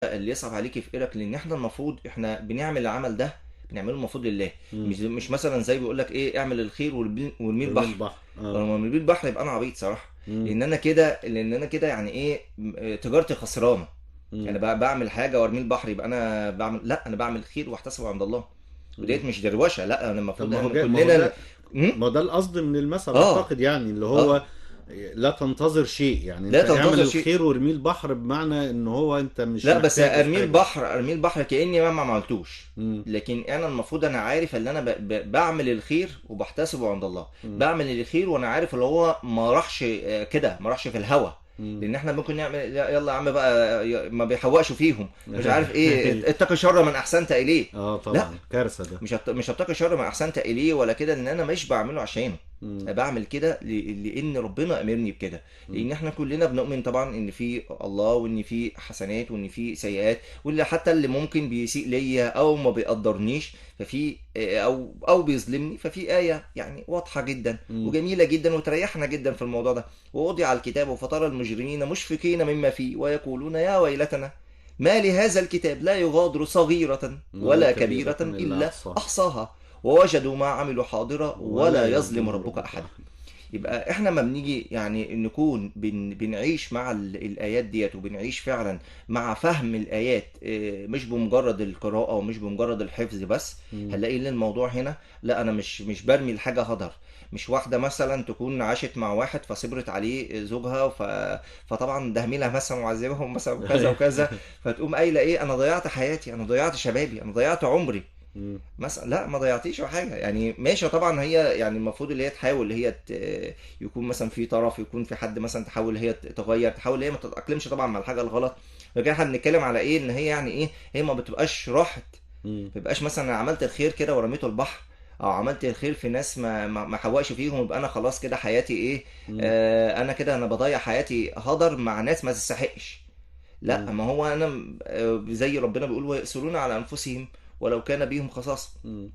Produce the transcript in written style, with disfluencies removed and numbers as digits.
اللي يصعب عليك يفقرك، لان احنا المفروض احنا بنعمل العمل ده، بنعمله المفروض لله. مم. مش مثلا زي بيقول لك ايه، اعمل الخير وارميه ارمي البحر. البحر، اه. ولما ارميه البحر يبقى انا عبيط صراحه. مم. لان انا كده يعني ايه، تجارتي خسرانه. مم. انا بعمل حاجه وارميه البحر، يبقى انا بعمل، لا انا بعمل خير واحتسبه عند الله. مم. وديت مش دروشه، لا انا طب المفروض ما هو ان جاي، ما هو كلنا ده، م? ما هو ده القصد من المثل اه. اعتقد، يعني اللي اه. هو لا تنتظر شيء، يعني لا انت اعمل تنتظر شيء. الخير وارميه البحر، بمعنى ان هو انت مش لا بس محتاجه في ارميه حاجة. البحر، ارميه البحر كاني ما عملتوش. مم. لكن انا المفروض انا عارف ان انا بعمل الخير وبحتسبه عند الله. مم. بعمل الخير وانا عارف اللي هو ما راحش كده، ما راحش في الهوا. مم. لان احنا ممكن نعمل يلا يا عم بقى، ما بيحوقش فيهم، مش عارف ايه، اتقي شر من احسنت اليه. اه لا، طبعا كارثة ده. مش هتقي شر ما احسنت اليه ولا كده، ان انا مش بعمله عشانه. مم. أنا بعمل كده لان ربنا امرني بكده. مم. لان احنا كلنا بنؤمن طبعا ان في الله، وان في حسنات وان في سيئات، واللي حتى اللي ممكن بيسيء ليا او ما بيقدرنيش، ففي او بيظلمني، ففي آية يعني واضحة جدا مم. وجميلة جدا وتريحنا جدا في الموضوع ده. ووضع الكتاب فترى المجرمين مشفقين مما فيه ويقولون يا ويلتنا ما لهذا الكتاب لا يغادر صغيرة ولا ولا كبيرة كبيرة إلا إلا أحصاها. أحصاها ووجدوا ما عملوا حاضرا ولا ولا يظلم يظلم ربك ربك أحدا. أحد. يبقى احنا ما بنيجي يعني نكون بنعيش مع الآيات ديت، وبنعيش فعلا مع فهم الآيات، مش بمجرد القراءة ومش بمجرد الحفظ بس. مم. هنلاقي ان الموضوع هنا، لا انا مش برمي الحاجة هدر. مش واحدة مثلا تكون عاشت مع واحد فصبرت عليه زوجها فطبعا دهملها مثلا وعذبهم مثلا كذا وكذا، فتقوم قايلة ايه، انا ضيعت حياتي، انا ضيعت شبابي، انا ضيعت عمري مم. مثلا. لا ما ضيعتيش ولا حاجه يعني، ماشي طبعا. هي يعني المفروض اللي هي تحاول هي يكون مثلا في طرف، يكون في حد مثلا تحاول هي تغير، تحاول هي ما تتاقلمش طبعا مع الحاجه الغلط. لكن احنا بنتكلم على ايه، ان هي يعني ايه، هي ما بتبقاش راحت. مم. ما بيبقاش مثلا انا عملت الخير كده ورميته البحر، او عملت الخير في ناس ما حوقش فيهم، يبقى انا خلاص كده حياتي ايه، مم. انا كده انا بضيع حياتي هدر مع ناس ما تستحقش. لا، مم. ما هو انا زي ربنا بيقول ويأسرون على انفسهم ولو كان بهم خصاصة. مم.